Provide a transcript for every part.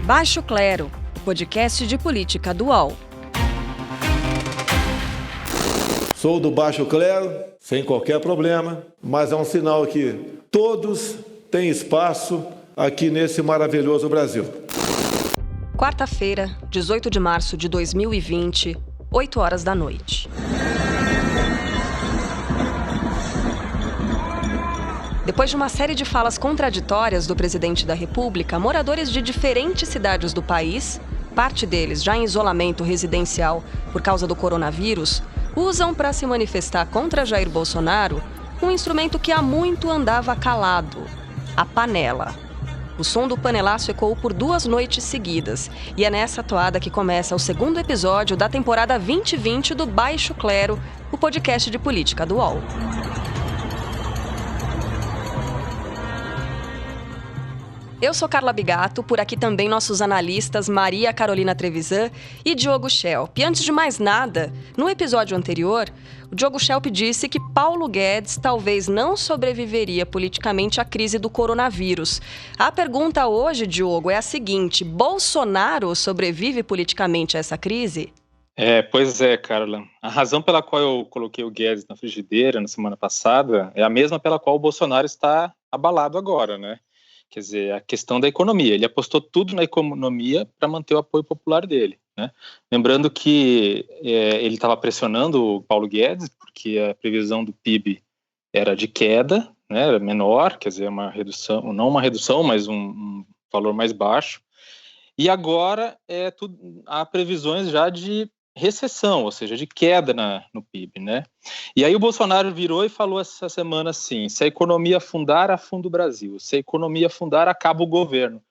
Baixo Clero, podcast de política do UOL. Sou do Baixo Clero, sem qualquer problema, mas é um sinal que todos têm espaço aqui nesse maravilhoso Brasil. Quarta-feira, 18 de março de 2020, 8 horas da noite. Depois de uma série de falas contraditórias do presidente da República, moradores de diferentes cidades do país, parte deles já em isolamento residencial por causa do coronavírus, usam para se manifestar contra Jair Bolsonaro um instrumento que há muito andava calado: a panela. O som do panelaço ecoou por 2 noites seguidas, e é nessa toada que começa o segundo episódio da temporada 2020 do Baixo Clero, o podcast de política do UOL. Eu sou Carla Bigato, por aqui também nossos analistas Maria Carolina Trevisan e Diogo Schelp. E antes de mais nada, no episódio anterior, o Diogo Schelp disse que Paulo Guedes talvez não sobreviveria politicamente à crise do coronavírus. A pergunta hoje, Diogo, é a seguinte: Bolsonaro sobrevive politicamente a essa crise? Pois é, Carla. A razão pela qual eu coloquei o Guedes na frigideira na semana passada é a mesma pela qual o Bolsonaro está abalado agora, né? Quer dizer, a questão da economia. Ele apostou tudo na economia para manter o apoio popular dele, né? Lembrando que ele estava pressionando o Paulo Guedes, porque a previsão do PIB era de queda, né? Era menor, quer dizer, uma redução, não uma redução, mas um valor mais baixo. E agora há previsões já de recessão, ou seja, de queda no PIB, né? E aí o Bolsonaro virou e falou essa semana assim: se a economia afundar, afunda o Brasil; se a economia afundar, acaba o governo.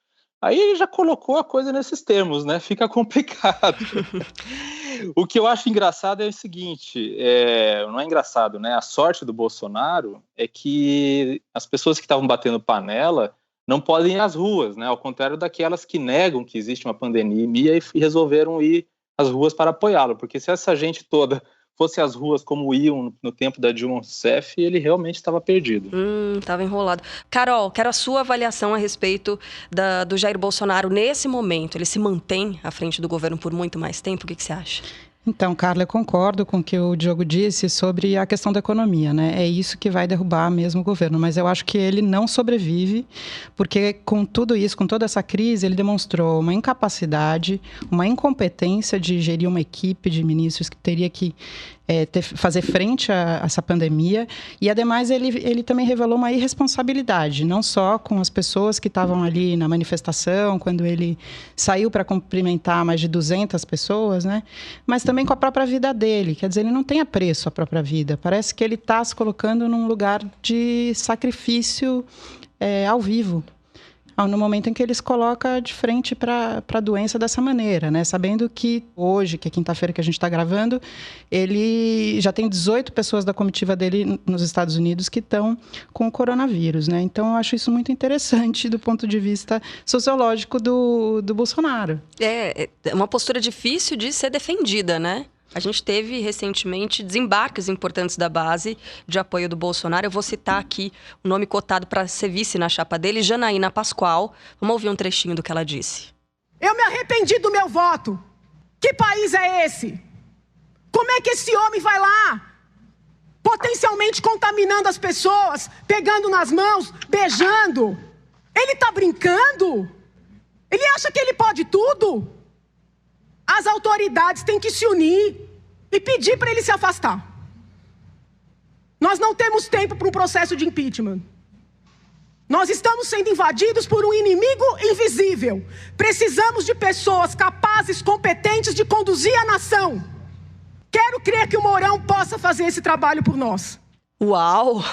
Aí ele já colocou a coisa nesses termos, né? Fica complicado. O que eu acho engraçado é o seguinte, não é engraçado, né? A sorte do Bolsonaro é que as pessoas que estavam batendo panela não podem ir às ruas, né? Ao contrário daquelas que negam que existe uma pandemia e resolveram ir às ruas para apoiá-lo, porque se essa gente toda fosse às ruas como iam no tempo da Dilma Rousseff, ele realmente estava perdido. Estava enrolado. Carol, quero a sua avaliação a respeito do Jair Bolsonaro nesse momento. Ele se mantém à frente do governo por muito mais tempo? O que você acha? Então, Carla, eu concordo com o que o Diogo disse sobre a questão da economia, né? É isso que vai derrubar mesmo o governo, mas eu acho que ele não sobrevive, porque com tudo isso, com toda essa crise, ele demonstrou uma incapacidade, uma incompetência de gerir uma equipe de ministros que teria que fazer frente a essa pandemia, e ademais ele também revelou uma irresponsabilidade, não só com as pessoas que estavam ali na manifestação, quando ele saiu para cumprimentar mais de 200 pessoas, né? Mas também com a própria vida dele, quer dizer, ele não tem apreço à própria vida, parece que ele está se colocando num lugar de sacrifício ao vivo, no momento em que ele se coloca de frente para a doença dessa maneira, né? Sabendo que hoje, que é quinta-feira que a gente está gravando, ele já tem 18 pessoas da comitiva dele nos Estados Unidos que estão com o coronavírus, né? Então, eu acho isso muito interessante do ponto de vista sociológico do Bolsonaro. É uma postura difícil de ser defendida, né? A gente teve recentemente desembarques importantes da base de apoio do Bolsonaro. Eu vou citar aqui o nome cotado para ser vice na chapa dele, Janaína Pascoal. Vamos ouvir um trechinho do que ela disse. Eu me arrependi do meu voto. Que país é esse? Como é que esse homem vai lá, potencialmente contaminando as pessoas, pegando nas mãos, beijando? Ele tá brincando? Ele acha que ele pode tudo? As autoridades têm que se unir e pedir para ele se afastar. Nós não temos tempo para um processo de impeachment. Nós estamos sendo invadidos por um inimigo invisível. Precisamos de pessoas capazes, competentes de conduzir a nação. Quero crer que o Mourão possa fazer esse trabalho por nós. Uau!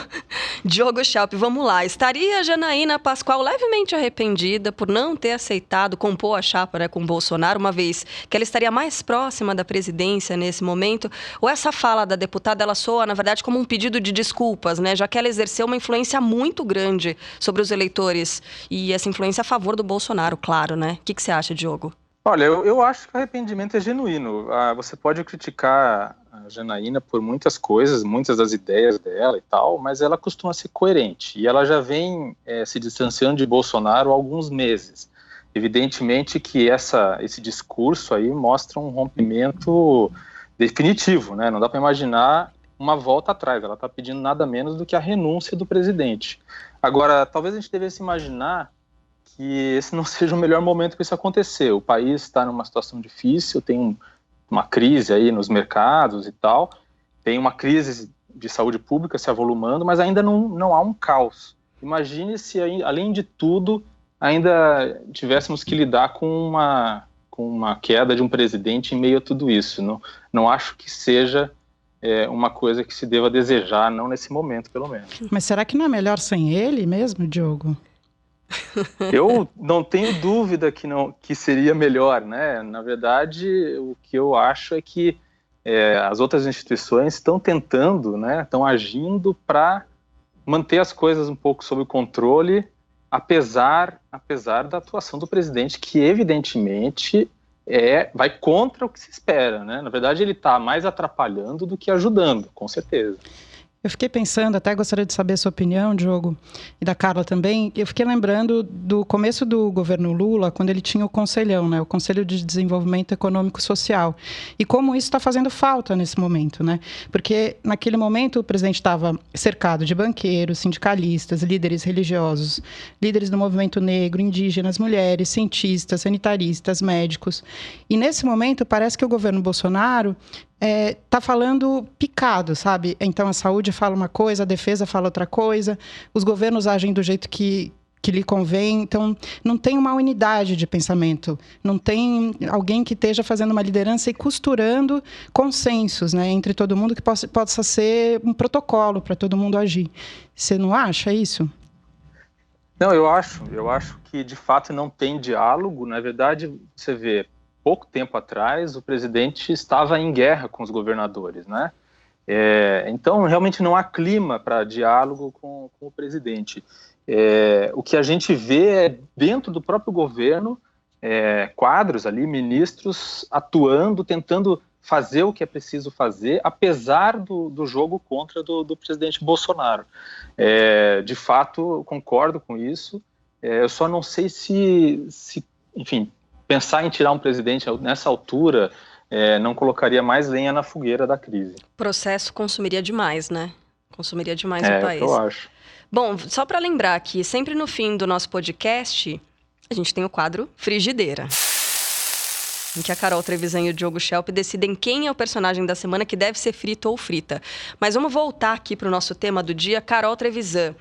Diogo Schelp, vamos lá. Estaria a Janaína Pascoal levemente arrependida por não ter aceitado compor a chapa, né, com Bolsonaro, uma vez que ela estaria mais próxima da presidência nesse momento? Ou essa fala da deputada, ela soa, na verdade, como um pedido de desculpas, né, já que ela exerceu uma influência muito grande sobre os eleitores, e essa influência a favor do Bolsonaro, claro, né? O que você acha, Diogo? Olha, eu acho que o arrependimento é genuíno. Você pode criticar a Janaína por muitas coisas, muitas das ideias dela e tal, mas ela costuma ser coerente. E ela já vem se distanciando de Bolsonaro há alguns meses. Evidentemente que esse discurso aí mostra um rompimento definitivo, né? Não dá para imaginar uma volta atrás. Ela está pedindo nada menos do que a renúncia do presidente. Agora, talvez a gente devesse imaginar que esse não seja o melhor momento para isso acontecer. O país está numa situação difícil, tem uma crise aí nos mercados e tal, tem uma crise de saúde pública se avolumando, mas ainda não há um caos. Imagine se, além de tudo, ainda tivéssemos que lidar com uma queda de um presidente em meio a tudo isso. Não acho que seja uma coisa que se deva desejar, não nesse momento, pelo menos. Mas será que não é melhor sem ele mesmo, Diogo? Eu não tenho dúvida que seria melhor, né? Na verdade, o que eu acho é que as outras instituições estão tentando, né? Estão agindo para manter as coisas um pouco sob controle, apesar da atuação do presidente, que evidentemente vai contra o que se espera, né? Na verdade, ele está mais atrapalhando do que ajudando, com certeza. Eu fiquei pensando, até gostaria de saber a sua opinião, Diogo, e da Carla também. Eu fiquei lembrando do começo do governo Lula, quando ele tinha o Conselhão, né, o Conselho de Desenvolvimento Econômico e Social. E como isso está fazendo falta nesse momento, né? Porque naquele momento o presidente estava cercado de banqueiros, sindicalistas, líderes religiosos, líderes do movimento negro, indígenas, mulheres, cientistas, sanitaristas, médicos. E nesse momento parece que o governo Bolsonaro está falando picado, sabe? Então a saúde fala uma coisa, a defesa fala outra coisa, os governos agem do jeito que lhe convém, então não tem uma unidade de pensamento, não tem alguém que esteja fazendo uma liderança e costurando consensos, né, entre todo mundo, que possa ser um protocolo para todo mundo agir. Você não acha isso? Não, eu acho que de fato não tem diálogo. Na verdade, você vê, pouco tempo atrás, o presidente estava em guerra com os governadores, né? Então, realmente não há clima para diálogo com o presidente. O que a gente vê é, dentro do próprio governo, quadros ali, ministros atuando, tentando fazer o que é preciso fazer, apesar do jogo contra do presidente Bolsonaro. De fato, concordo com isso. Eu só não sei se enfim, pensar em tirar um presidente nessa altura não colocaria mais lenha na fogueira da crise. O processo consumiria demais, né? Consumiria demais o país. Eu acho. Bom, só para lembrar que sempre no fim do nosso podcast, a gente tem o quadro Frigideira, em que a Carol Trevisan e o Diogo Schelp decidem quem é o personagem da semana que deve ser frito ou frita. Mas vamos voltar aqui para o nosso tema do dia. Carol Trevisan,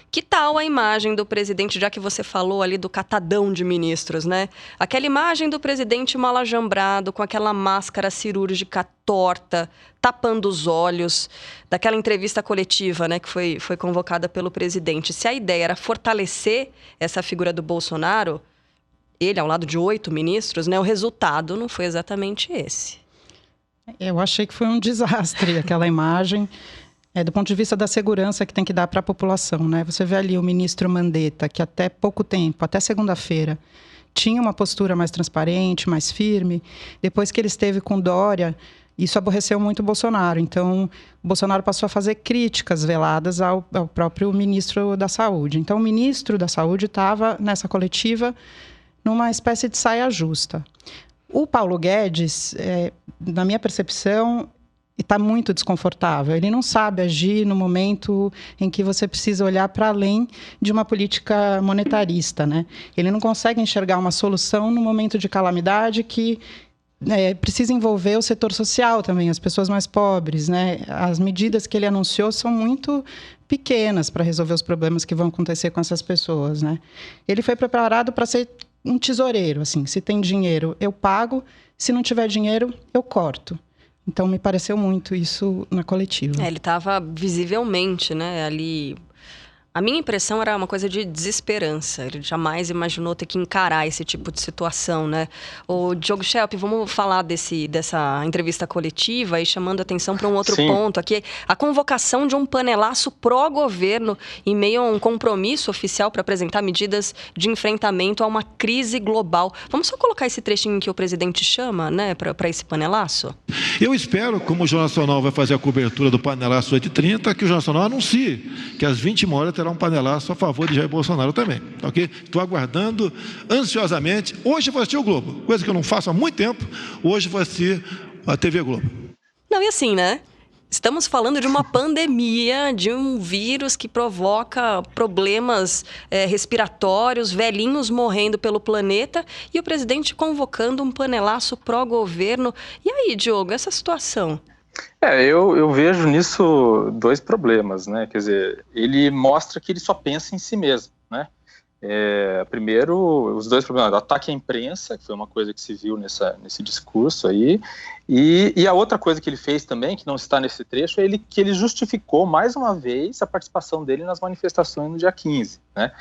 que tal a imagem do presidente, já que você falou ali do catadão de ministros, né? Aquela imagem do presidente mal ajambrado, com aquela máscara cirúrgica torta, tapando os olhos, daquela entrevista coletiva, né, que foi convocada pelo presidente. Se a ideia era fortalecer essa figura do Bolsonaro, ele ao lado de 8 ministros, né, o resultado não foi exatamente esse. Eu achei que foi um desastre aquela imagem. Do ponto de vista da segurança que tem que dar para a população, né? Você vê ali o ministro Mandetta, que até pouco tempo, até segunda-feira, tinha uma postura mais transparente, mais firme. Depois que ele esteve com Dória, isso aborreceu muito o Bolsonaro. Então, o Bolsonaro passou a fazer críticas veladas ao próprio ministro da Saúde. Então, o ministro da Saúde estava nessa coletiva numa espécie de saia justa. O Paulo Guedes, na minha percepção, está muito desconfortável. Ele não sabe agir no momento em que você precisa olhar para além de uma política monetarista, né? Ele não consegue enxergar uma solução no momento de calamidade que precisa envolver o setor social também, as pessoas mais pobres, né? As medidas que ele anunciou são muito pequenas para resolver os problemas que vão acontecer com essas pessoas, né? Ele foi preparado para ser um tesoureiro, assim, se tem dinheiro, eu pago, se não tiver dinheiro, eu corto. Então, me pareceu muito isso na coletiva. Ele estava visivelmente, né, ali. A minha impressão era uma coisa de desesperança. Ele jamais imaginou ter que encarar esse tipo de situação, né? O Diogo Schelp, vamos falar dessa entrevista coletiva e chamando atenção para um outro ponto aqui. A convocação de um panelaço pró-governo em meio a um compromisso oficial para apresentar medidas de enfrentamento a uma crise global. Vamos só colocar esse trechinho que o presidente chama, né, para esse panelaço? Eu espero, como o Jornal Nacional vai fazer a cobertura do panelaço 8h30, que o Jornal Nacional anuncie que às 20h terá será um panelaço a favor de Jair Bolsonaro também, ok? Estou aguardando ansiosamente. Hoje vou assistir o Globo, coisa que eu não faço há muito tempo. Hoje vou assistir a TV Globo. Não, e assim, né? Estamos falando de uma pandemia, de um vírus que provoca problemas respiratórios, velhinhos morrendo pelo planeta e o presidente convocando um panelaço pró-governo. E aí, Diogo, essa situação? Eu vejo nisso dois problemas, né? Quer dizer, ele mostra que ele só pensa em si mesmo, né? Primeiro, os dois problemas, o ataque à imprensa, que foi uma coisa que se viu nesse discurso aí, e a outra coisa que ele fez também, que não está nesse trecho, é que ele justificou mais uma vez a participação dele nas manifestações no dia 15, né?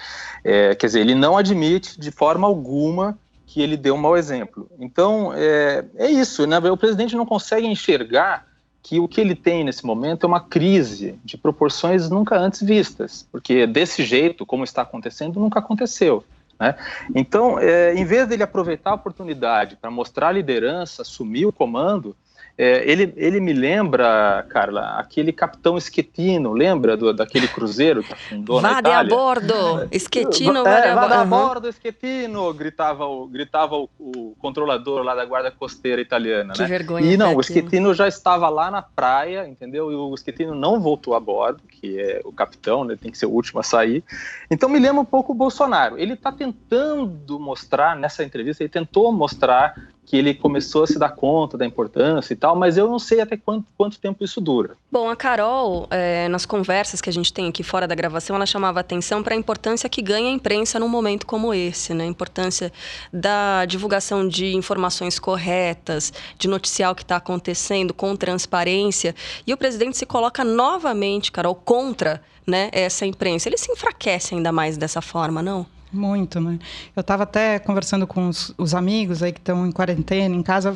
Quer dizer, ele não admite de forma alguma que ele deu um mau exemplo. Então, é isso, né? O presidente não consegue enxergar que o que ele tem nesse momento é uma crise de proporções nunca antes vistas, porque desse jeito, como está acontecendo, nunca aconteceu, né? Então, em vez dele aproveitar a oportunidade para mostrar a liderança, assumir o comando, ele me lembra, Carla, aquele capitão Schettino, lembra daquele cruzeiro que afundou na Itália? Vade a bordo, Schettino, vade a bordo, Schettino, gritava o controlador lá da guarda costeira italiana, que né? vergonha. E não, o Schettino já estava lá na praia, entendeu? E o Schettino não voltou a bordo, que é o capitão, né? Tem que ser o último a sair. Então me lembra um pouco o Bolsonaro. Ele está tentando mostrar, nessa entrevista, ele tentou mostrar que ele começou a se dar conta da importância e tal, mas eu não sei até quanto tempo isso dura. Bom, a Carol, nas conversas que a gente tem aqui fora da gravação, ela chamava atenção para a importância que ganha a imprensa num momento como esse, né? A importância da divulgação de informações corretas, de noticiar o que está acontecendo com transparência. E o presidente se coloca novamente, Carol, contra, né, essa imprensa. Ele se enfraquece ainda mais dessa forma, não? Muito, né? Eu estava até conversando com os amigos aí que estão em quarentena, em casa,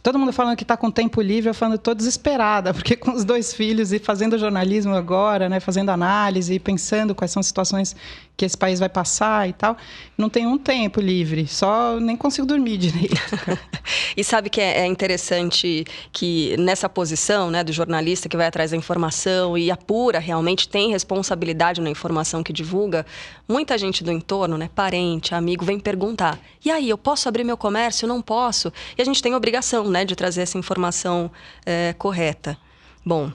todo mundo falando que está com tempo livre, eu falando, estou desesperada, porque com os 2 filhos e fazendo jornalismo agora, né, fazendo análise e pensando quais são as situações que esse país vai passar e tal, não tenho um tempo livre, só nem consigo dormir direito. E sabe que é interessante que nessa posição, né, do jornalista que vai atrás da informação e apura, realmente tem responsabilidade na informação que divulga, muita gente do entorno, né, parente, amigo, vem perguntar, e aí, eu posso abrir meu comércio? Não posso? E a gente tem a obrigação, né, de trazer essa informação correta. Bom,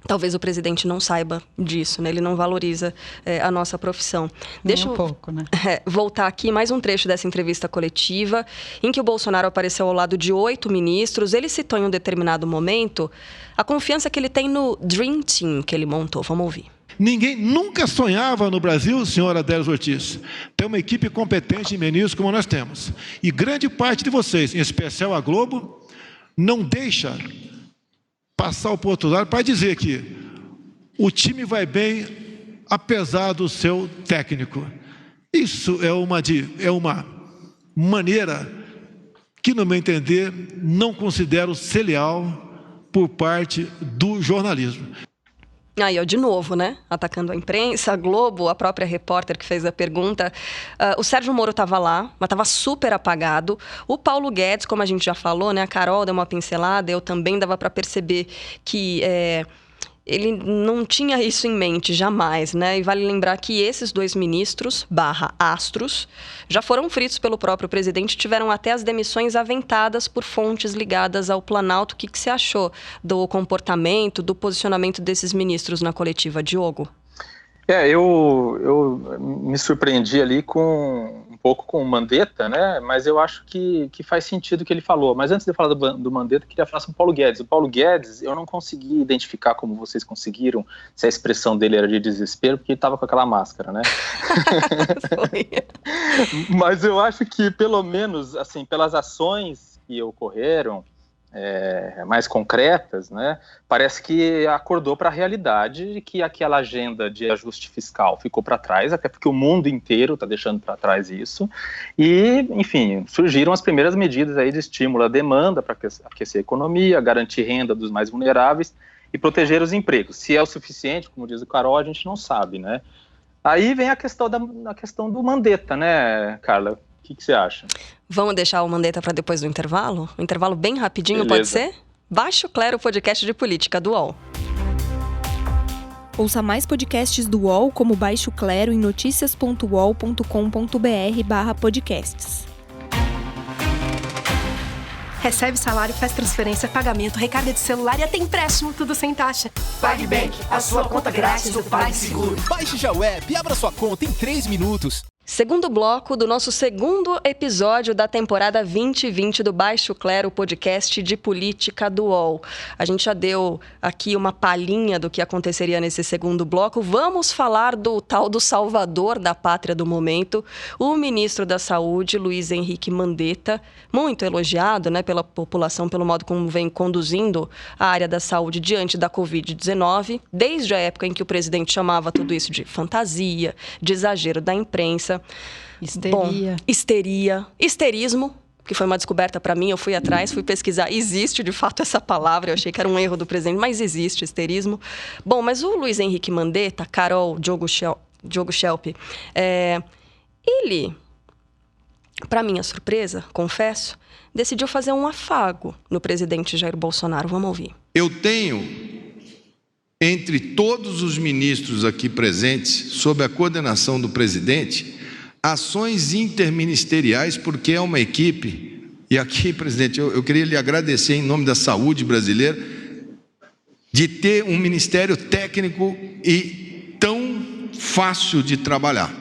talvez o presidente não saiba disso, né? Ele não valoriza a nossa profissão. Deixa pouco, né? Voltar aqui, mais um trecho dessa entrevista coletiva, em que o Bolsonaro apareceu ao lado de 8 ministros. Ele citou em um determinado momento a confiança que ele tem no Dream Team que ele montou. Vamos ouvir. Ninguém nunca sonhava no Brasil, senhora Délis Ortiz, ter uma equipe competente de ministros como nós temos. E grande parte de vocês, em especial a Globo, não deixa passar a oportunidade para dizer que o time vai bem apesar do seu técnico. Isso é uma maneira que, no meu entender, não considero ser leal por parte do jornalismo. Aí, de novo, né? Atacando a imprensa, a Globo, a própria repórter que fez a pergunta. O Sérgio Moro estava lá, mas estava super apagado. O Paulo Guedes, como a gente já falou, né? A Carol deu uma pincelada, eu também dava para perceber que ele não tinha isso em mente, jamais, né? E vale lembrar que esses 2 ministros, /astros, já foram fritos pelo próprio presidente, tiveram até as demissões aventadas por fontes ligadas ao Planalto. O que você achou do comportamento, do posicionamento desses ministros na coletiva, Diogo? Eu me surpreendi ali um pouco com o Mandetta, né? Mas eu acho que faz sentido o que ele falou. Mas antes de eu falar do Mandetta, eu queria falar sobre o Paulo Guedes. O Paulo Guedes, eu não consegui identificar como vocês conseguiram se a expressão dele era de desespero, porque ele estava com aquela máscara, né? Mas eu acho que, pelo menos, assim, pelas ações que ocorreram, mais concretas, né, parece que acordou para a realidade de que aquela agenda de ajuste fiscal ficou para trás, até porque o mundo inteiro está deixando para trás isso, e, enfim, surgiram as primeiras medidas aí de estímulo à demanda para aquecer a economia, garantir renda dos mais vulneráveis e proteger os empregos. Se é o suficiente, como diz o Carol, a gente não sabe, né? Aí vem a questão do Mandetta, né, Carla? O que você acha? Vamos deixar o Mandetta para depois do intervalo? Um intervalo bem rapidinho, beleza. Pode ser? Baixo Clero, podcast de política do UOL. Ouça mais podcasts do UOL, como Baixo Clero, em noticias.uol.com.br/podcasts. Recebe salário, faz transferência, pagamento, recarga de celular e até empréstimo, tudo sem taxa. PagBank, a sua conta grátis do PagSeguro. Baixe já o app e abra sua conta em 3 minutos. Segundo bloco do nosso segundo episódio da temporada 2020 do Baixo Clero, podcast de política do UOL. A gente já deu aqui uma palhinha do que aconteceria nesse segundo bloco. Vamos falar do tal do salvador da pátria do momento, o ministro da Saúde, Luiz Henrique Mandetta, muito elogiado, né, pela população, pelo modo como vem conduzindo a área da saúde diante da Covid-19, desde a época em que o presidente chamava tudo isso de fantasia, de exagero da imprensa. Histeria. Bom, histerismo, que foi uma descoberta para mim. Eu fui atrás, fui pesquisar. Existe, de fato, essa palavra. Eu achei que era um erro do presidente, mas existe histerismo. Bom, mas o Luiz Henrique Mandetta, Carol, Diogo Schelp, ele, para minha surpresa, confesso, decidiu fazer um afago no presidente Jair Bolsonaro. Vamos ouvir. Eu tenho, entre todos os ministros aqui presentes, sob a coordenação do presidente, ações interministeriais, porque é uma equipe, e aqui, presidente, eu queria lhe agradecer em nome da saúde brasileira, de ter um ministério técnico e tão fácil de trabalhar.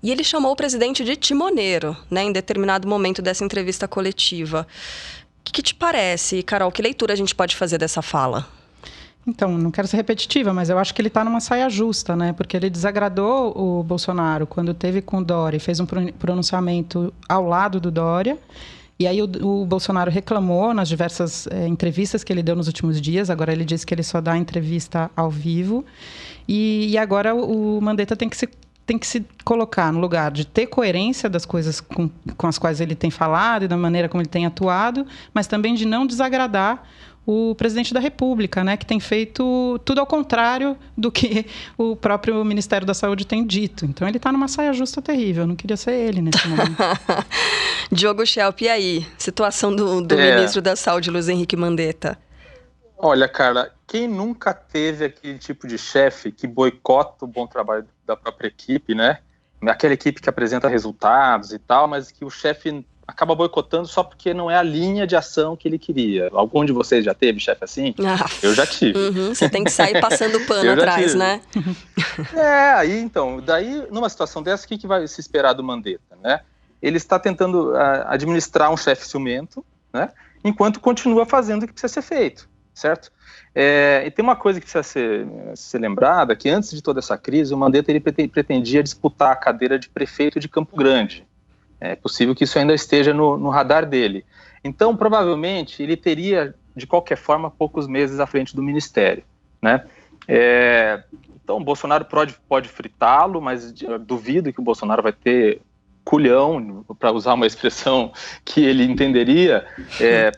E ele chamou o presidente de timoneiro, né, em determinado momento dessa entrevista coletiva. O que te parece, Carol? Que leitura a gente pode fazer dessa fala? Então, não quero ser repetitiva, mas eu acho que ele está numa saia justa, né? Porque ele desagradou o Bolsonaro quando teve com o Dória e fez um pronunciamento ao lado do Dória. E aí o Bolsonaro reclamou nas diversas entrevistas que ele deu nos últimos dias. Agora ele disse que ele só dá entrevista ao vivo. E agora o Mandetta tem que se colocar no lugar de ter coerência das coisas com as quais ele tem falado e da maneira como ele tem atuado, mas também de não desagradar o presidente da República, né, que tem feito tudo ao contrário do que o próprio Ministério da Saúde tem dito. Então, ele está numa saia justa terrível. Eu não queria ser ele nesse momento. Diogo Schelp, e aí? Situação do ministro da Saúde, Luiz Henrique Mandetta. Olha, Carla, quem nunca teve aquele tipo de chefe que boicota o bom trabalho da própria equipe, né? Aquela equipe que apresenta resultados e tal, mas que o chefe acaba boicotando só porque não é a linha de ação que ele queria. Algum de vocês já teve chefe assim? Eu já tive. Você tem que sair passando pano atrás, tive, né? Aí então, daí numa situação dessa, o que vai se esperar do Mandetta, né? Ele está tentando administrar um chefe ciumento, né? Enquanto continua fazendo o que precisa ser feito, certo? E tem uma coisa que precisa ser lembrada, que antes de toda essa crise, o Mandetta ele pretendia disputar a cadeira de prefeito de Campo Grande. É possível que isso ainda esteja no radar dele. Então, provavelmente, ele teria, de qualquer forma, poucos meses à frente do ministério, né? Então, o Bolsonaro pode fritá-lo, mas eu duvido que o Bolsonaro vai ter culhão, para usar uma expressão que ele entenderia,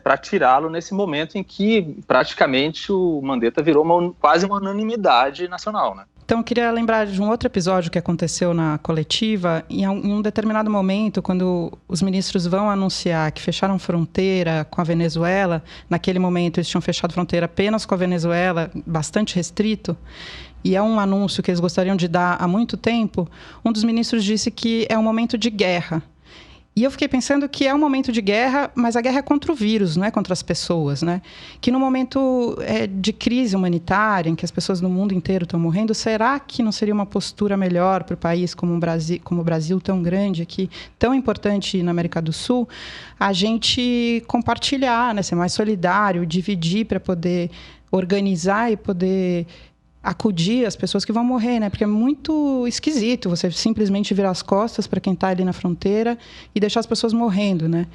para tirá-lo nesse momento em que, praticamente, o Mandetta virou quase uma unanimidade nacional, né? Então, eu queria lembrar de um outro episódio que aconteceu na coletiva. Em um determinado momento, quando os ministros vão anunciar que fecharam fronteira com a Venezuela, naquele momento eles tinham fechado fronteira apenas com a Venezuela, bastante restrito, e é um anúncio que eles gostariam de dar há muito tempo, um dos ministros disse que é um momento de guerra. E eu fiquei pensando que é um momento de guerra, mas a guerra é contra o vírus, não é contra as pessoas, né? Que no momento de crise humanitária, em que as pessoas no mundo inteiro estão morrendo, será que não seria uma postura melhor para o país como o Brasil tão grande aqui, tão importante na América do Sul, a gente compartilhar, né? Ser mais solidário, dividir para poder organizar e poder acudir as pessoas que vão morrer, né? Porque é muito esquisito você simplesmente virar as costas para quem está ali na fronteira e deixar as pessoas morrendo, né?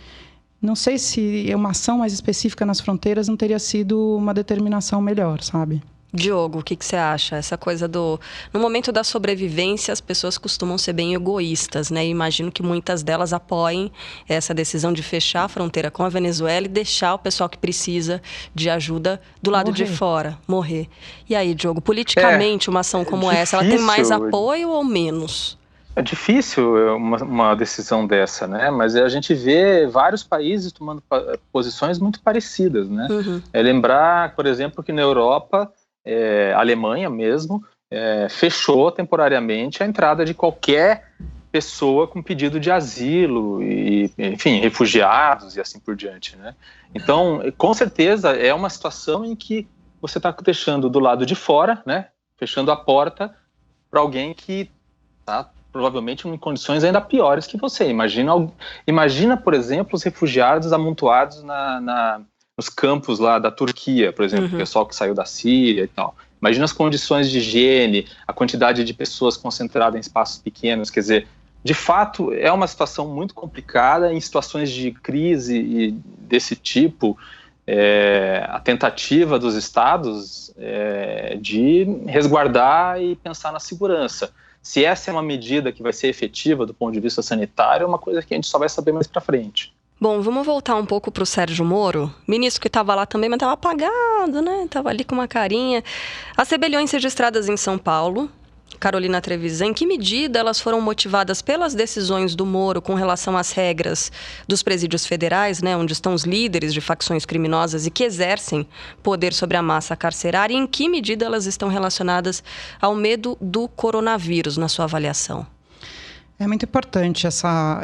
Não sei se uma ação mais específica nas fronteiras não teria sido uma determinação melhor, sabe? Diogo, o que você acha? Essa coisa no momento da sobrevivência, as pessoas costumam ser bem egoístas, né? E imagino que muitas delas apoiem essa decisão de fechar a fronteira com a Venezuela e deixar o pessoal que precisa de ajuda do lado de fora, morrer. E aí, Diogo, politicamente, uma ação como essa, ela tem mais apoio ou menos? É difícil uma decisão dessa, né? Mas a gente vê vários países tomando posições muito parecidas, né? Lembrar, por exemplo, que na Europa, a Alemanha mesmo, fechou temporariamente a entrada de qualquer pessoa com pedido de asilo, e, enfim, refugiados e assim por diante, né? Então, com certeza, é uma situação em que você está deixando do lado de fora, né? Fechando a porta para alguém que está provavelmente em condições ainda piores que você. Imagina, por exemplo, os refugiados amontoados nos campos lá da Turquia, por exemplo, o pessoal que saiu da Síria e tal. Imagina as condições de higiene, a quantidade de pessoas concentradas em espaços pequenos. Quer dizer, de fato, é uma situação muito complicada. Em situações de crise e desse tipo, a tentativa dos estados de resguardar e pensar na segurança. Se essa é uma medida que vai ser efetiva do ponto de vista sanitário, é uma coisa que a gente só vai saber mais para frente. Bom, vamos voltar um pouco para o Sérgio Moro, ministro que estava lá também, mas estava apagado, né? Estava ali com uma carinha. As rebeliões registradas em São Paulo, Carolina Trevisan, em que medida elas foram motivadas pelas decisões do Moro com relação às regras dos presídios federais, né, onde estão os líderes de facções criminosas e que exercem poder sobre a massa carcerária, e em que medida elas estão relacionadas ao medo do coronavírus, na sua avaliação? É muito importante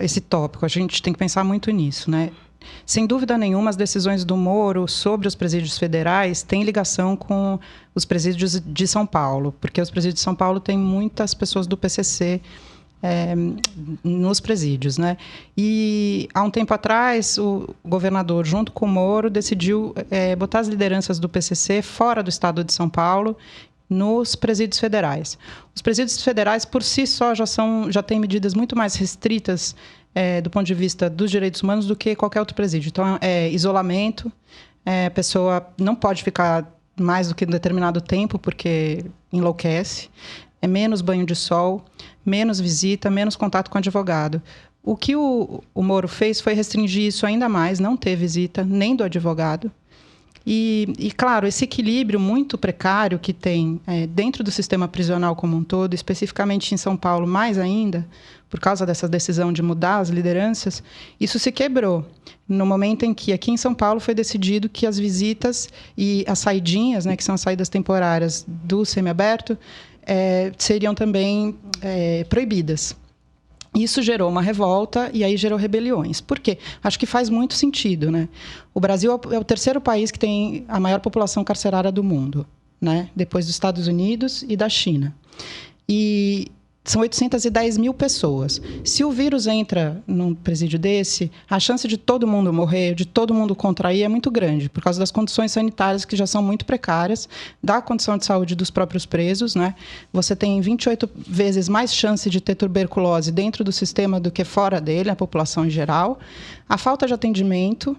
esse tópico, a gente tem que pensar muito nisso, né? Sem dúvida nenhuma, as decisões do Moro sobre os presídios federais têm ligação com os presídios de São Paulo, porque os presídios de São Paulo têm muitas pessoas do PCC nos presídios, né? E há um tempo atrás, o governador, junto com o Moro, decidiu botar as lideranças do PCC fora do estado de São Paulo, nos presídios federais. Os presídios federais, por si só, já têm medidas muito mais restritas do ponto de vista dos direitos humanos do que qualquer outro presídio. Então, isolamento, a pessoa não pode ficar mais do que um determinado tempo, porque enlouquece, menos banho de sol, menos visita, menos contato com advogado. O que o Moro fez foi restringir isso ainda mais, não ter visita nem do advogado. E, claro, esse equilíbrio muito precário que tem dentro do sistema prisional como um todo, especificamente em São Paulo mais ainda, por causa dessa decisão de mudar as lideranças, isso se quebrou no momento em que aqui em São Paulo foi decidido que as visitas e as saidinhas, né, que são as saídas temporárias do semiaberto, seriam também proibidas. Isso gerou uma revolta e aí gerou rebeliões. Por quê? Acho que faz muito sentido, né? O Brasil é o terceiro país que tem a maior população carcerária do mundo, né? Depois dos Estados Unidos e da China. E são 810 mil pessoas. Se o vírus entra num presídio desse, a chance de todo mundo morrer, de todo mundo contrair, é muito grande, por causa das condições sanitárias que já são muito precárias, da condição de saúde dos próprios presos, né? Você tem 28 vezes mais chance de ter tuberculose dentro do sistema do que fora dele, a população em geral. A falta de atendimento,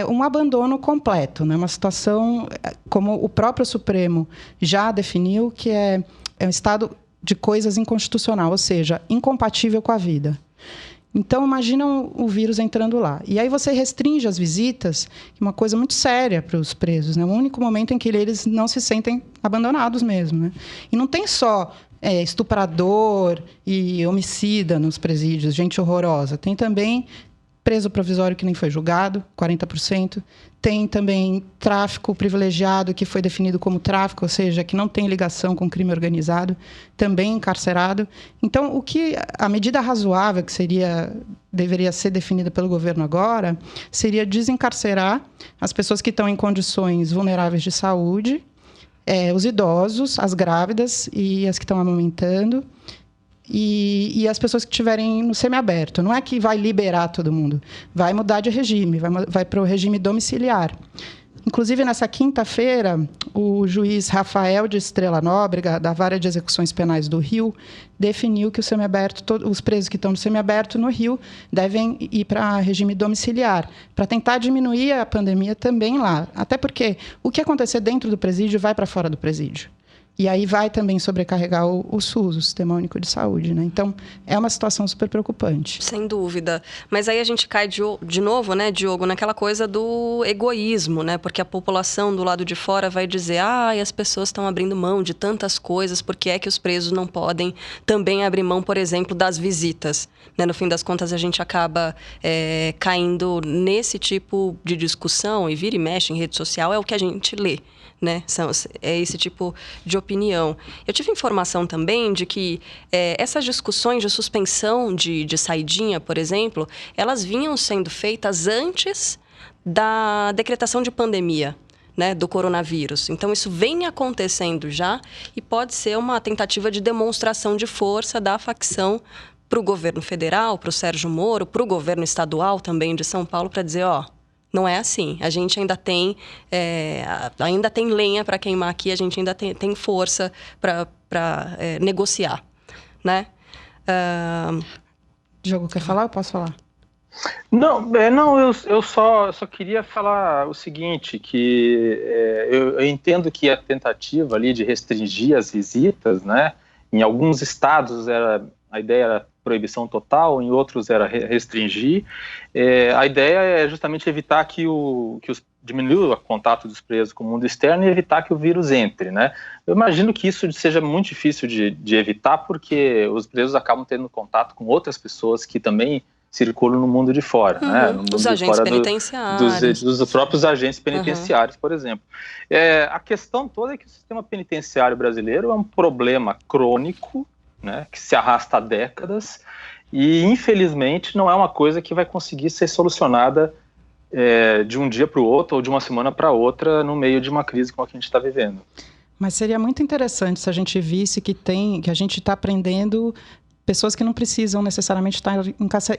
um abandono completo, né? Uma situação, como o próprio Supremo já definiu, que é um estado de coisas inconstitucional, ou seja, incompatível com a vida. Então, imagina o vírus entrando lá. E aí você restringe as visitas, que é uma coisa muito séria para os presos, né? O único momento em que eles não se sentem abandonados mesmo, né? E não tem só estuprador e homicida nos presídios, gente horrorosa. Tem também preso provisório que nem foi julgado, 40%. Tem também tráfico privilegiado, que foi definido como tráfico, ou seja, que não tem ligação com crime organizado, também encarcerado. Então, a medida razoável que deveria ser definida pelo governo agora, seria desencarcerar as pessoas que estão em condições vulneráveis de saúde, os idosos, as grávidas e as que estão amamentando, e as pessoas que estiverem no semiaberto. Não é que vai liberar todo mundo, vai mudar de regime, vai para o regime domiciliar. Inclusive, nessa quinta-feira, o juiz Rafael de Estrela Nóbrega, da Vara de Execuções Penais do Rio, definiu que o semiaberto, os presos que estão no semiaberto no Rio devem ir para regime domiciliar, para tentar diminuir a pandemia também lá. Até porque o que acontecer dentro do presídio vai para fora do presídio. E aí vai também sobrecarregar o SUS, o Sistema Único de Saúde, né? Então, é uma situação super preocupante. Sem dúvida. Mas aí a gente cai de novo, né, Diogo, naquela coisa do egoísmo, né? Porque a população do lado de fora vai dizer, as pessoas estão abrindo mão de tantas coisas, por que é que os presos não podem também abrir mão, por exemplo, das visitas? Né? No fim das contas, a gente acaba caindo nesse tipo de discussão, e vira e mexe em rede social, é o que a gente lê. Né? É esse tipo de opinião. opinião. Eu tive informação também de que essas discussões de suspensão de saidinha, por exemplo, elas vinham sendo feitas antes da decretação de pandemia, né, do coronavírus. Então, isso vem acontecendo já e pode ser uma tentativa de demonstração de força da facção para o governo federal, para o Sérgio Moro, para o governo estadual também de São Paulo, para dizer, não é assim. A gente ainda tem lenha para queimar aqui, a gente ainda tem força para negociar, né? Diogo, quer falar? Eu posso falar? Não, eu só queria falar o seguinte, que eu entendo que a tentativa ali de restringir as visitas, né, em alguns estados a ideia era proibição total, em outros era restringir. A ideia é justamente evitar diminuir o contato dos presos com o mundo externo e evitar que o vírus entre, né? Eu imagino que isso seja muito difícil de evitar, porque os presos acabam tendo contato com outras pessoas que também circulam no mundo de fora, né? No mundo os agentes penitenciários. Dos próprios agentes penitenciários, por exemplo. A questão toda é que o sistema penitenciário brasileiro é um problema crônico, né, que se arrasta há décadas e, infelizmente, não é uma coisa que vai conseguir ser solucionada de um dia para o outro ou de uma semana para outra no meio de uma crise como a que a gente está vivendo. Mas seria muito interessante se a gente visse que a gente está prendendo pessoas que não precisam necessariamente estar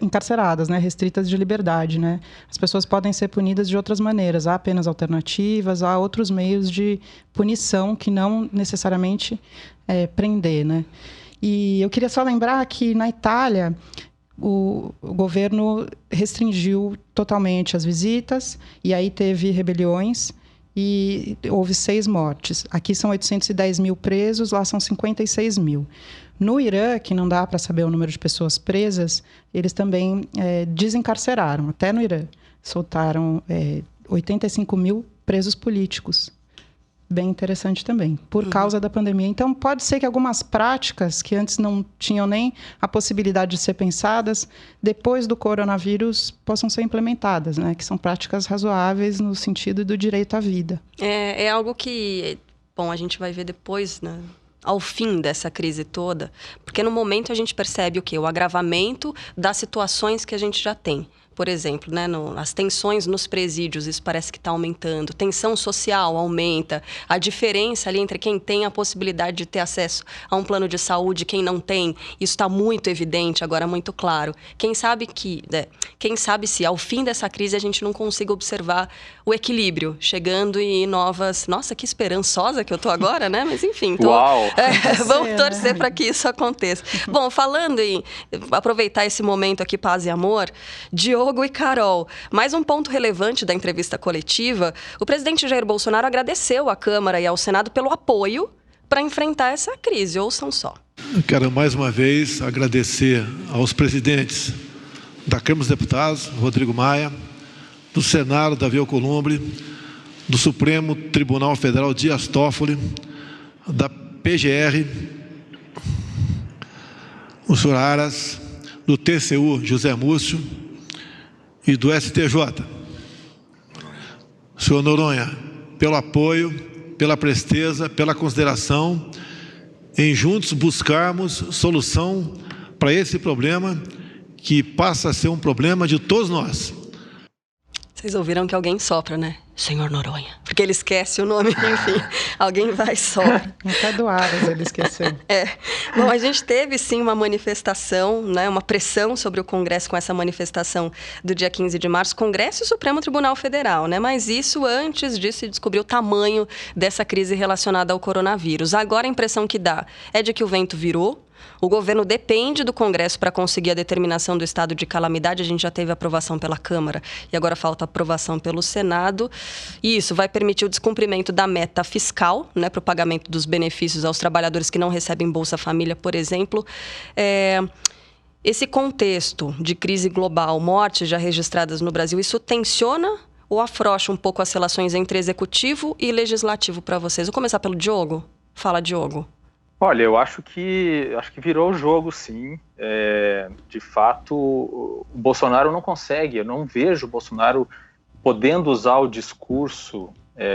encarceradas, né, restritas de liberdade, né? As pessoas podem ser punidas de outras maneiras, há penas alternativas, há outros meios de punição que não necessariamente prender, né? E eu queria só lembrar que na Itália o governo restringiu totalmente as visitas e aí teve rebeliões e houve 6 mortes. Aqui são 810 mil presos, lá são 56 mil. No Irã, que não dá para saber o número de pessoas presas, eles também desencarceraram, até no Irã. Soltaram 85 mil presos políticos. Bem interessante também, por causa da pandemia. Então, pode ser que algumas práticas que antes não tinham nem a possibilidade de ser pensadas, depois do coronavírus, possam ser implementadas, né? Que são práticas razoáveis no sentido do direito à vida. É algo que, a gente vai ver depois, né? Ao fim dessa crise toda, porque no momento a gente percebe o quê? O agravamento das situações que a gente já tem. Por exemplo, né, as tensões nos presídios, isso parece que está aumentando. Tensão social aumenta. A diferença ali entre quem tem a possibilidade de ter acesso a um plano de saúde e quem não tem, isso está muito evidente, agora muito claro. Quem sabe se ao fim dessa crise a gente não consiga observar o equilíbrio, chegando em novas... Nossa, que esperançosa que eu estou agora, né? Mas enfim, vamos torcer para que isso aconteça. Bom, falando em aproveitar esse momento aqui, paz e amor, Diogo e Carol, mais um ponto relevante da entrevista coletiva, o presidente Jair Bolsonaro agradeceu à Câmara e ao Senado pelo apoio para enfrentar essa crise. Ouçam só. Eu quero mais uma vez agradecer aos presidentes da Câmara dos Deputados, Rodrigo Maia, do Senado, Davi Alcolumbre, do Supremo Tribunal Federal, Dias Toffoli, da PGR, o senhor Aras, do TCU, José Múcio, e do STJ. Senhor Noronha, pelo apoio, pela presteza, pela consideração, em juntos buscarmos solução para esse problema que passa a ser um problema de todos nós. Vocês ouviram que alguém sopra, né? Senhor Noronha. Porque ele esquece o nome, enfim. Alguém vai e sopra. Até do Aras ele esqueceu. Bom, a gente teve sim uma manifestação, né, uma pressão sobre o Congresso com essa manifestação do dia 15 de março, Congresso e Supremo Tribunal Federal, né? Mas isso antes de se descobrir o tamanho dessa crise relacionada ao coronavírus. Agora a impressão que dá é de que o vento virou. O governo depende do Congresso para conseguir a determinação do estado de calamidade. A gente já teve aprovação pela Câmara e agora falta aprovação pelo Senado. E isso vai permitir o descumprimento da meta fiscal, né, para o pagamento dos benefícios aos trabalhadores que não recebem Bolsa Família, por exemplo. Esse contexto de crise global, mortes já registradas no Brasil, isso tensiona ou afrouxa um pouco as relações entre executivo e legislativo para vocês? Vou começar pelo Diogo. Fala, Diogo. Olha, eu acho que virou o jogo, sim. De fato, o Bolsonaro não consegue. Eu não vejo o Bolsonaro podendo usar o discurso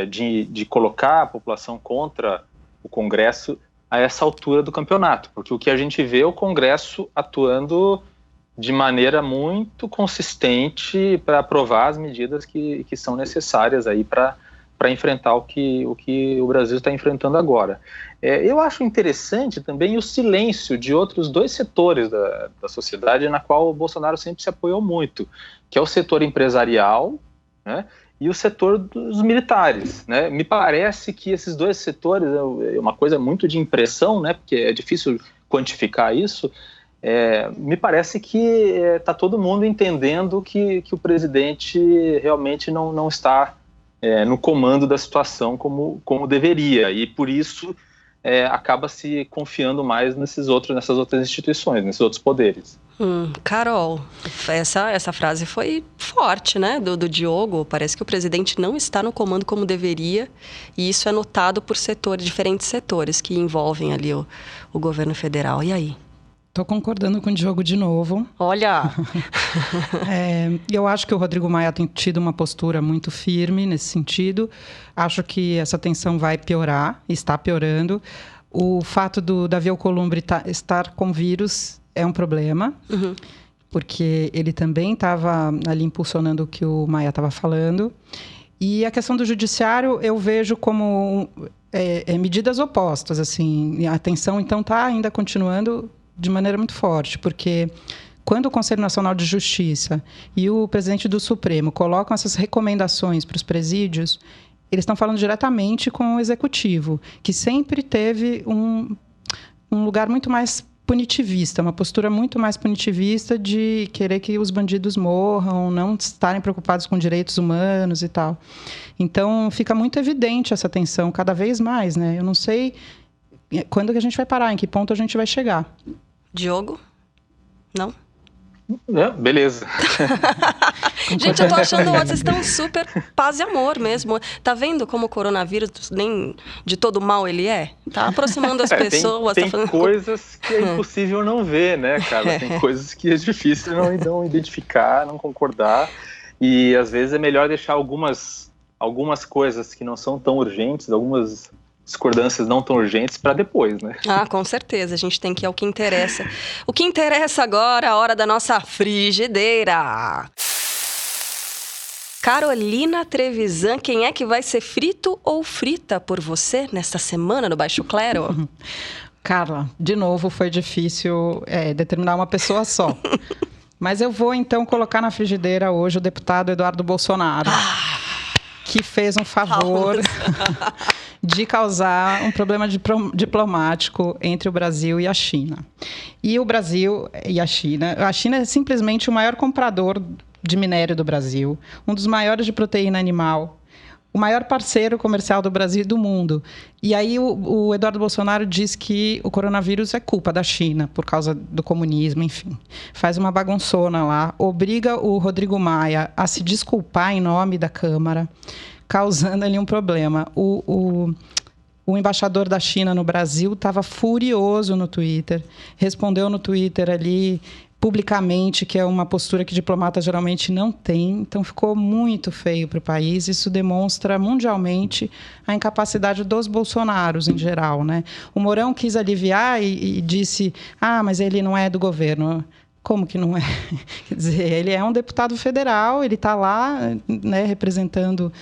de colocar a população contra o Congresso a essa altura do campeonato, porque o que a gente vê é o Congresso atuando de maneira muito consistente para aprovar as medidas que são necessárias aí para enfrentar o que o Brasil está enfrentando agora. Eu acho interessante também o silêncio de outros dois setores da sociedade na qual o Bolsonaro sempre se apoiou muito, que é o setor empresarial, né, e o setor dos militares, né? Me parece que esses dois setores, é uma coisa muito de impressão, né, porque é difícil quantificar isso, me parece que está todo mundo entendendo que o presidente realmente não está no comando da situação como deveria, e por isso acaba se confiando mais nessas outras instituições, nesses outros poderes. Carol, essa frase foi forte, né, do Diogo. Parece que o presidente não está no comando como deveria, e isso é notado por diferentes setores que envolvem ali o governo federal. E aí? Estou concordando com o Diogo de novo. Olha! Eu acho que o Rodrigo Maia tem tido uma postura muito firme nesse sentido. Acho que essa tensão vai piorar, está piorando. O fato do Davi Alcolumbre estar com vírus é um problema, porque ele também estava ali impulsionando o que o Maia estava falando. E a questão do judiciário eu vejo como medidas opostas. Assim, a tensão, então, está ainda continuando de maneira muito forte, porque quando o Conselho Nacional de Justiça e o presidente do Supremo colocam essas recomendações para os presídios, eles estão falando diretamente com o Executivo, que sempre teve um lugar muito mais punitivista, uma postura muito mais punitivista de querer que os bandidos morram, não estarem preocupados com direitos humanos e tal. Então, fica muito evidente essa tensão cada vez mais, né? Eu não sei quando que a gente vai parar, em que ponto a gente vai chegar. Diogo? Não? Beleza. Gente, eu tô achando vocês estão super paz e amor mesmo. Tá vendo como o coronavírus nem de todo mal ele é? Tá aproximando as pessoas. Tem tá coisas que é impossível não ver, né, cara? Tem coisas que é difícil não identificar, não concordar. E às vezes é melhor deixar algumas coisas que não são tão urgentes, algumas discordâncias não tão urgentes para depois, né? Com certeza, a gente tem que ir ao que interessa. O que interessa agora é a hora da nossa frigideira. Carolina Trevisan, quem é que vai ser frito ou frita por você nesta semana no Baixo Clero? Carla, de novo foi difícil determinar uma pessoa só. Mas eu vou então colocar na frigideira hoje o deputado Eduardo Bolsonaro, que fez um favor de causar um problema diplomático entre o Brasil e a China. E o Brasil e a China é simplesmente o maior comprador de minério do Brasil, um dos maiores de proteína animal, o maior parceiro comercial do Brasil e do mundo. E aí o Eduardo Bolsonaro diz que o coronavírus é culpa da China, por causa do comunismo, enfim. Faz uma bagunçona lá, obriga o Rodrigo Maia a se desculpar em nome da Câmara, causando ali um problema. O embaixador da China no Brasil estava furioso no Twitter, respondeu no Twitter ali publicamente, que é uma postura que diplomata geralmente não tem. Então, ficou muito feio para o país. Isso demonstra mundialmente a incapacidade dos bolsonaros, em geral, né? O Mourão quis aliviar e disse, mas ele não é do governo. Como que não é? Quer dizer, ele é um deputado federal, ele está lá, né, representando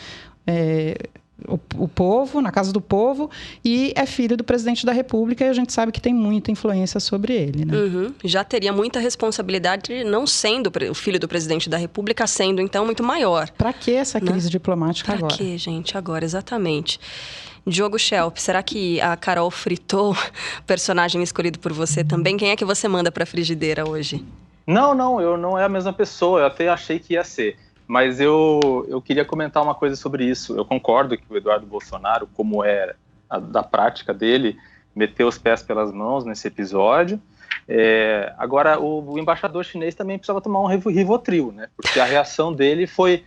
o povo, na casa do povo, e é filho do presidente da República, e a gente sabe que tem muita influência sobre ele, né? Já teria muita responsabilidade, não sendo o filho do presidente da República, sendo, então, muito maior. Para que essa crise diplomática agora? Para que, gente, agora, exatamente. Diogo Schelp, será que a Carol fritou o personagem escolhido por você também? Quem é que você manda para a frigideira hoje? Não, eu não é a mesma pessoa, eu até achei que ia ser. Mas eu queria comentar uma coisa sobre isso. Eu concordo que o Eduardo Bolsonaro, como é da prática dele, meteu os pés pelas mãos nesse episódio. Agora, o embaixador chinês também precisava tomar um Rivotril, né? Porque a reação dele foi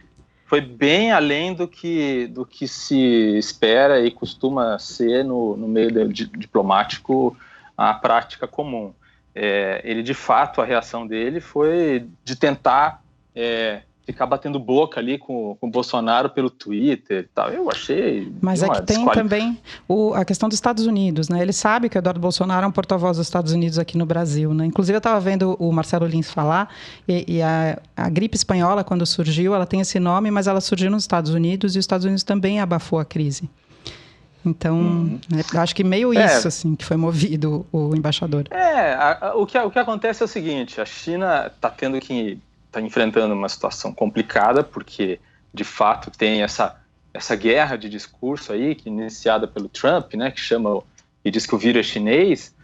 bem além do que se espera e costuma ser no meio diplomático a prática comum. Ele, de fato, a reação dele foi de tentar ficar batendo boca ali com o Bolsonaro pelo Twitter e tal. Eu achei... Mas é que tem também a questão dos Estados Unidos, né? Ele sabe que o Eduardo Bolsonaro é um porta-voz dos Estados Unidos aqui no Brasil, né? Inclusive, eu estava vendo o Marcelo Lins falar, e a gripe espanhola, quando surgiu, ela tem esse nome, mas ela surgiu nos Estados Unidos, e os Estados Unidos também abafou a crise. Então, acho que meio isso, assim, que foi movido o embaixador. O que acontece é o seguinte, a China está enfrentando uma situação complicada, porque, de fato, tem essa guerra de discurso aí, que é iniciada pelo Trump, né, que chama e diz que o vírus é chinês.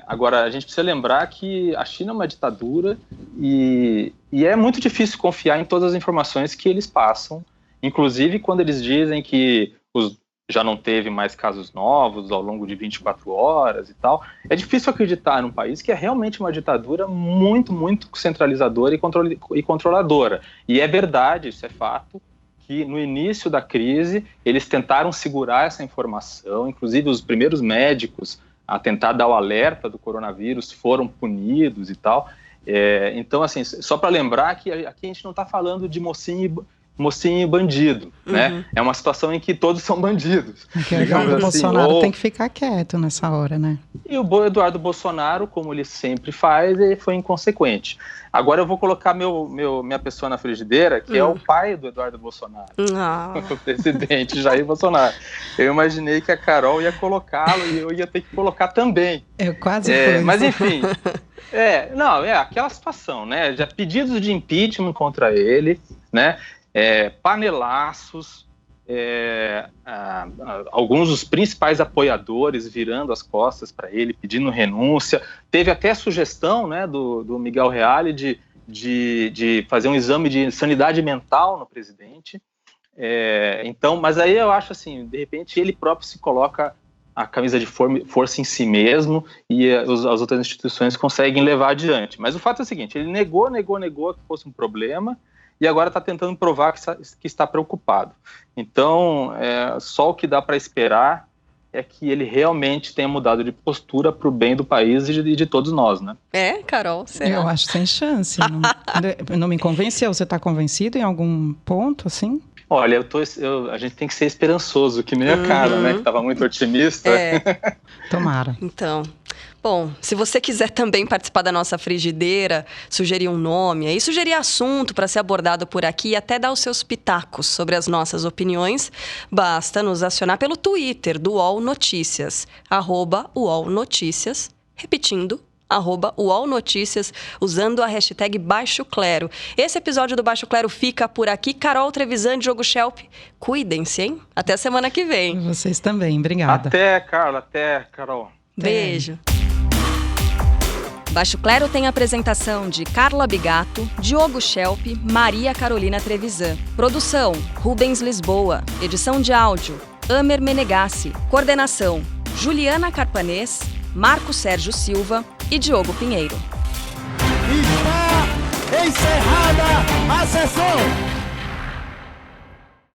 Agora, a gente precisa lembrar que a China é uma ditadura e é muito difícil confiar em todas as informações que eles passam, inclusive quando eles dizem que já não teve mais casos novos ao longo de 24 horas e tal. É difícil acreditar num país que é realmente uma ditadura muito, muito centralizadora e controladora. E é verdade, isso é fato, que no início da crise eles tentaram segurar essa informação, inclusive os primeiros médicos a tentar dar o alerta do coronavírus foram punidos e tal. Então, assim, só para lembrar que aqui a gente não está falando de mocinho e bandido, né? É uma situação em que todos são bandidos. O Bolsonaro tem que ficar quieto nessa hora, né? E o Eduardo Bolsonaro, como ele sempre faz, ele foi inconsequente. Agora eu vou colocar minha pessoa na frigideira, que é o pai do Eduardo Bolsonaro, o presidente Jair Bolsonaro. Eu imaginei que a Carol ia colocá-lo e eu ia ter que colocar também. Eu quase fui. Mas enfim, aquela situação, né? Já pedidos de impeachment contra ele, né? Panelaços, alguns dos principais apoiadores virando as costas para ele, pedindo renúncia. Teve até a sugestão, né, do Miguel Reale de fazer um exame de sanidade mental no presidente. Então, mas aí eu acho assim, de repente ele próprio se coloca a camisa de força em si mesmo e as outras instituições conseguem levar adiante. Mas o fato é o seguinte, ele negou que fosse um problema, e agora está tentando provar que está preocupado. Então, só o que dá para esperar é que ele realmente tenha mudado de postura para o bem do país e de todos nós, né? Carol, será? Eu acho sem chance. Não me convenceu. Você está convencido em algum ponto, assim? Olha, a gente tem que ser esperançoso, que nem a Carla, né? Que estava muito otimista. Tomara. Então... Bom, se você quiser também participar da nossa frigideira, sugerir um nome, aí sugerir assunto para ser abordado por aqui e até dar os seus pitacos sobre as nossas opiniões, basta nos acionar pelo Twitter do UOL Notícias, @UOL Notícias, repetindo, @UOL Notícias, usando a hashtag Baixo Clero. Esse episódio do Baixo Clero fica por aqui. Carol Trevisan e Diogo Schelp, cuidem-se, hein? Até semana que vem. Vocês também, obrigada. Até, Carla, até, Carol. Beijo. Baixo Clero tem a apresentação de Carla Bigato, Diogo Schelp, Maria Carolina Trevisan. Produção, Rubens Lisboa. Edição de áudio, Amer Menegassi. Coordenação, Juliana Carpanês, Marco Sérgio Silva e Diogo Pinheiro. Está encerrada a sessão!